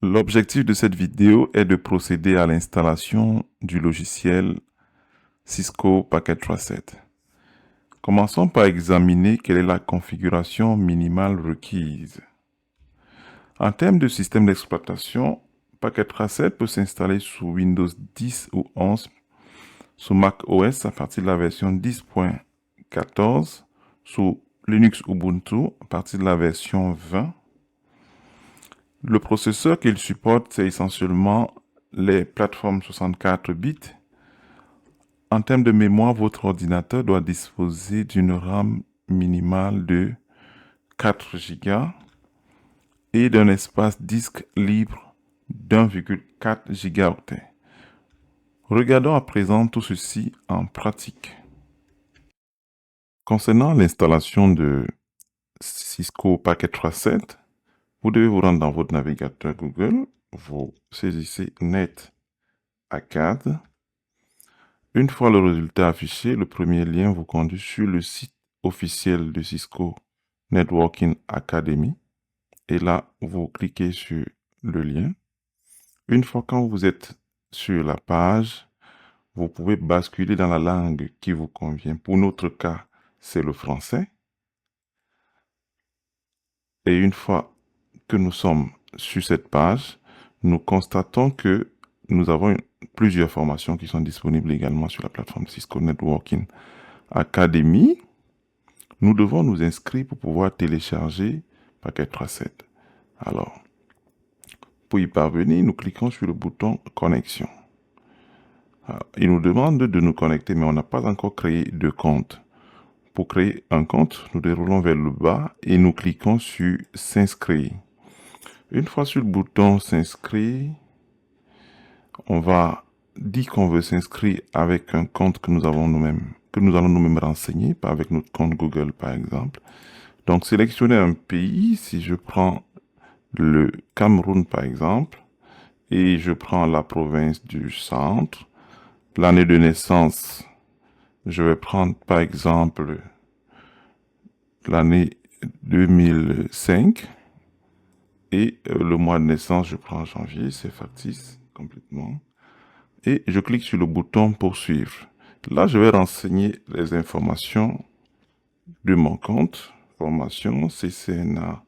L'objectif de cette vidéo est de procéder à l'installation du logiciel Cisco Packet Tracet. Commençons par examiner quelle est la configuration minimale requise. En termes de système d'exploitation, Packet Tracet peut s'installer sous Windows 10 ou 11, sous Mac OS à partir de la version 10.14, sous Linux Ubuntu à partir de la version 20. Le processeur qu'il supporte, c'est essentiellement les plateformes 64 bits. En termes de mémoire, votre ordinateur doit disposer d'une RAM minimale de 4 Go et d'un espace disque libre d'1,4 Go. Regardons à présent tout ceci en pratique. Concernant l'installation de Cisco Packet Tracet, vous devez vous rendre dans votre navigateur Google, vous saisissez NetAcad. Une fois le résultat affiché, le premier lien vous conduit sur le site officiel de Cisco Networking Academy. Et là, vous cliquez sur le lien. Une fois quand vous êtes sur la page, vous pouvez basculer dans la langue qui vous convient. Pour notre cas, c'est le français. Et une fois que nous sommes sur cette page, nous constatons que nous avons plusieurs formations qui sont disponibles également sur la plateforme Cisco Networking Academy. Nous devons nous inscrire pour pouvoir télécharger Packet Tracet. Alors, pour y parvenir, nous cliquons sur le bouton Connexion. Alors, il nous demande de nous connecter, mais on n'a pas encore créé de compte. Pour créer un compte, nous déroulons vers le bas et nous cliquons sur S'inscrire. Une fois sur le bouton S'inscrire, on va dire qu'on veut s'inscrire avec un compte que nous allons nous-mêmes renseigner, pas avec notre compte Google par exemple. Donc, sélectionnez un pays. Si je prends le Cameroun par exemple, et je prends la province du centre, l'année de naissance, je vais prendre par exemple l'année 2005, et le mois de naissance, je prends janvier, c'est factice complètement, et je clique sur le bouton poursuivre. Là, je vais renseigner les informations de mon compte, formation CCNA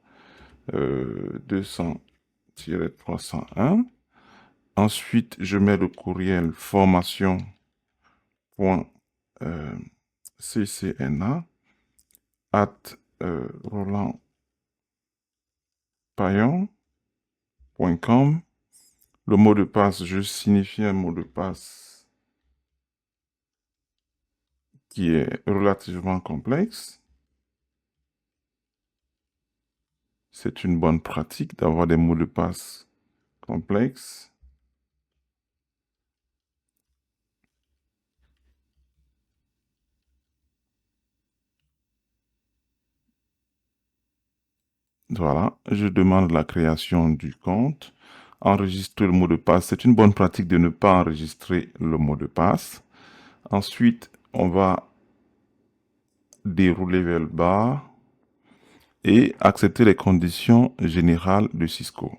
200-301. Ensuite, je mets le courriel formation.ccna@rolandpayon.com. Le mot de passe, je signifie un mot de passe qui est relativement complexe. C'est une bonne pratique d'avoir des mots de passe complexes. Voilà, je demande la création du compte. Enregistrer le mot de passe. C'est une bonne pratique de ne pas enregistrer le mot de passe. Ensuite, on va dérouler vers le bas et accepter les conditions générales de Cisco.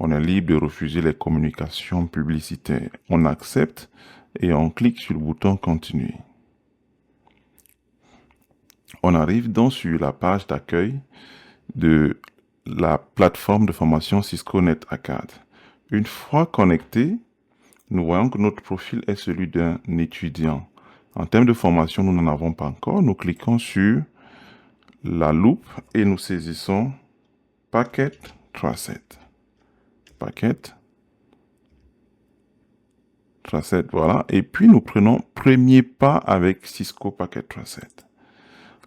On est libre de refuser les communications publicitaires. On accepte et on clique sur le bouton continuer. On arrive donc sur la page d'accueil de la plateforme de formation Cisco NetAcad. Une fois connecté, nous voyons que notre profil est celui d'un étudiant. En termes de formation, nous n'en avons pas encore. Nous cliquons sur la loupe et nous saisissons Packet Tracet. Packet Tracet, voilà. Et puis nous prenons premier pas avec Cisco Packet Tracet.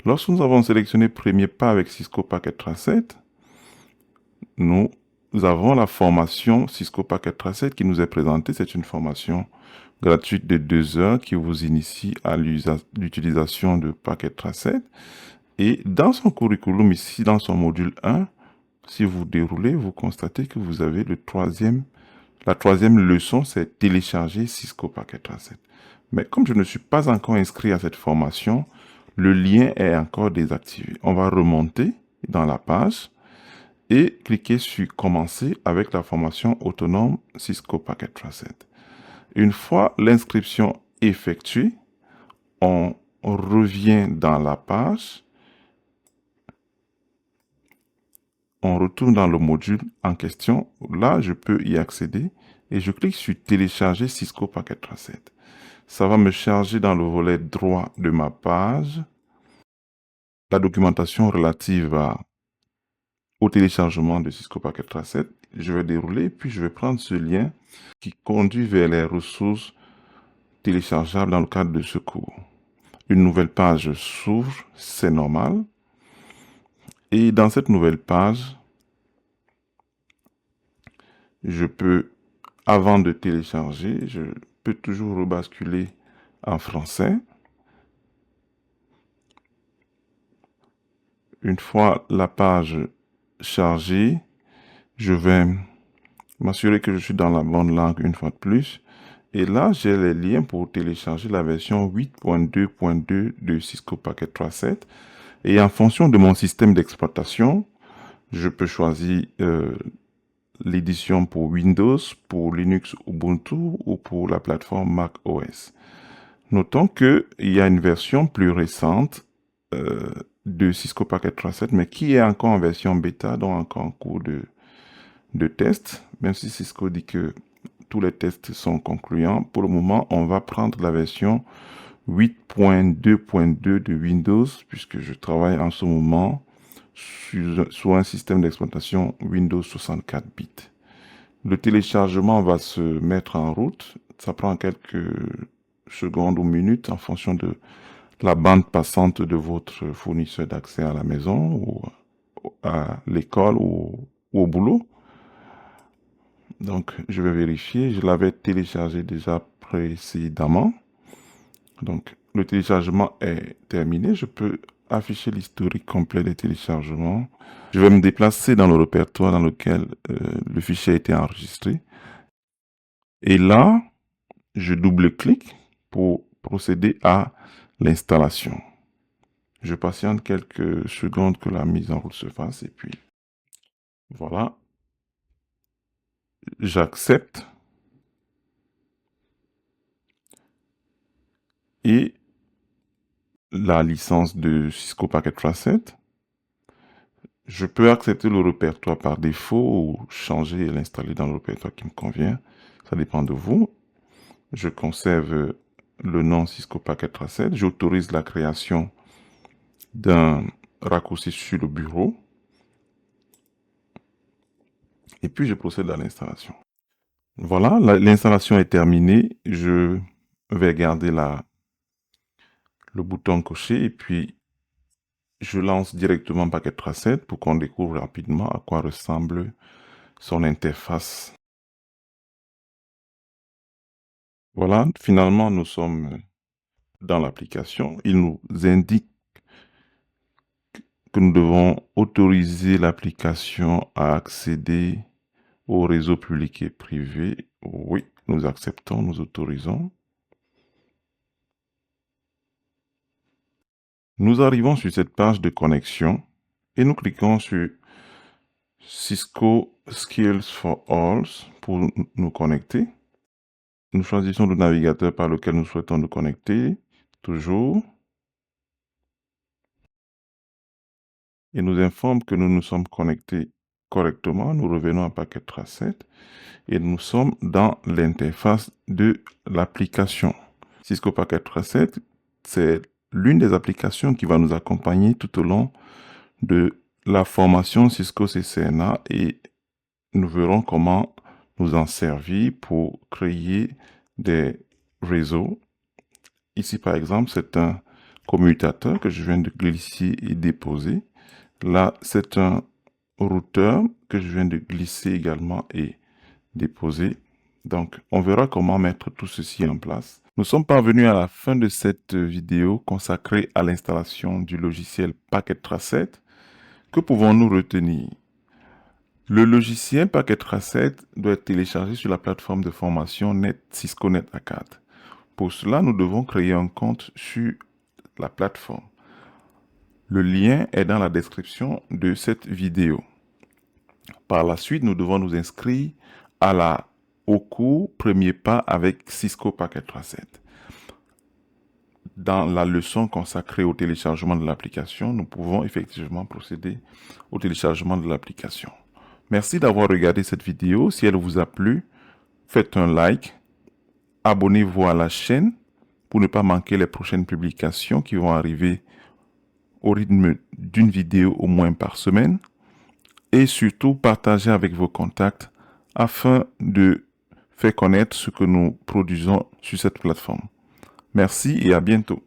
Lorsque nous avons sélectionné premier pas avec Cisco Packet Tracet, nous avons la formation Cisco Packet Tracet qui nous est présentée. C'est une formation gratuite de 2 heures qui vous initie à l'utilisation de Packet Tracet. Et dans son curriculum, ici, dans son module 1, si vous déroulez, vous constatez que vous avez la troisième leçon, c'est télécharger Cisco Packet Tracet. Mais comme je ne suis pas encore inscrit à cette formation, le lien est encore désactivé. On va remonter dans la page et cliquer sur Commencer avec la formation autonome Cisco Packet Tracet. Une fois l'inscription effectuée, on revient dans la page, on retourne dans le module en question. Là, je peux y accéder et je clique sur Télécharger Cisco Packet Tracet. Ça va me charger dans le volet droit de ma page la documentation relative au téléchargement de Cisco Packet Tracet. Je vais dérouler, puis je vais prendre ce lien qui conduit vers les ressources téléchargeables dans le cadre de ce cours. Une nouvelle page s'ouvre, c'est normal. Et dans cette nouvelle page, je peux, avant de télécharger, je peux toujours rebasculer en français. Une fois la page chargée, je vais m'assurer que je suis dans la bonne langue une fois de plus. Et là, j'ai les liens pour télécharger la version 8.2.2 de Cisco Packet Tracet. Et en fonction de mon système d'exploitation, je peux choisir l'édition pour Windows, pour Linux Ubuntu ou pour la plateforme Mac OS. Notons qu'il y a une version plus récente de Cisco Packet Tracet, mais qui est encore en version bêta, donc encore en cours de test, même si Cisco dit que tous les tests sont concluants. Pour le moment, on va prendre la version 8.2.2 de Windows, puisque je travaille en ce moment sur un système d'exploitation Windows 64 bits. Le téléchargement va se mettre en route. Ça prend quelques secondes ou minutes en fonction de la bande passante de votre fournisseur d'accès à la maison ou à l'école ou au boulot. Donc, je vais vérifier. Je l'avais téléchargé déjà précédemment. Donc, le téléchargement est terminé. Je peux afficher l'historique complet des téléchargements. Je vais me déplacer dans le répertoire dans lequel le fichier a été enregistré. Et là, je double-clique pour procéder à l'installation. Je patiente quelques secondes que la mise en route se fasse et puis voilà. J'accepte. Et la licence de Cisco Packet Tracet. Je peux accepter le répertoire par défaut ou changer et l'installer dans le répertoire qui me convient. Ça dépend de vous. Je conserve le nom Cisco Packet Tracet. J'autorise la création d'un raccourci sur le bureau. Et puis, je procède à l'installation. Voilà, l'installation est terminée. Je vais garder le bouton coché et puis je lance directement Packet Tracet pour qu'on découvre rapidement à quoi ressemble son interface. Voilà, finalement, nous sommes dans l'application. Il nous indique que nous devons autoriser l'application à accéder au réseau public et privé. Oui, nous acceptons, nous autorisons. Nous arrivons sur cette page de connexion et nous cliquons sur Cisco Skills for All pour nous connecter. Nous choisissons le navigateur par lequel nous souhaitons nous connecter, toujours. Et nous informe que nous nous sommes connectés correctement. Nous revenons à Packet Tracet et nous sommes dans l'interface de l'application. Cisco Packet Tracet, c'est l'une des applications qui va nous accompagner tout au long de la formation Cisco CCNA et nous verrons comment nous en servir pour créer des réseaux. Ici, par exemple, c'est un commutateur que je viens de glisser et déposer. Là, c'est un routeur que je viens de glisser également et déposer. Donc, on verra comment mettre tout ceci en place. Nous sommes parvenus à la fin de cette vidéo consacrée à l'installation du logiciel Packet Tracet. Que pouvons-nous retenir? Le logiciel Packet Tracet doit être téléchargé sur la plateforme de formation Cisco NetAcad. Pour cela, nous devons créer un compte sur la plateforme. Le lien est dans la description de cette vidéo. Par la suite, nous devons nous inscrire au cours Premier pas avec Cisco Packet Tracet. Dans la leçon consacrée au téléchargement de l'application, nous pouvons effectivement procéder au téléchargement de l'application. Merci d'avoir regardé cette vidéo. Si elle vous a plu, faites un like, abonnez-vous à la chaîne pour ne pas manquer les prochaines publications qui vont arriver au rythme d'une vidéo au moins par semaine. Et surtout, partagez avec vos contacts afin de faire connaître ce que nous produisons sur cette plateforme. Merci et à bientôt.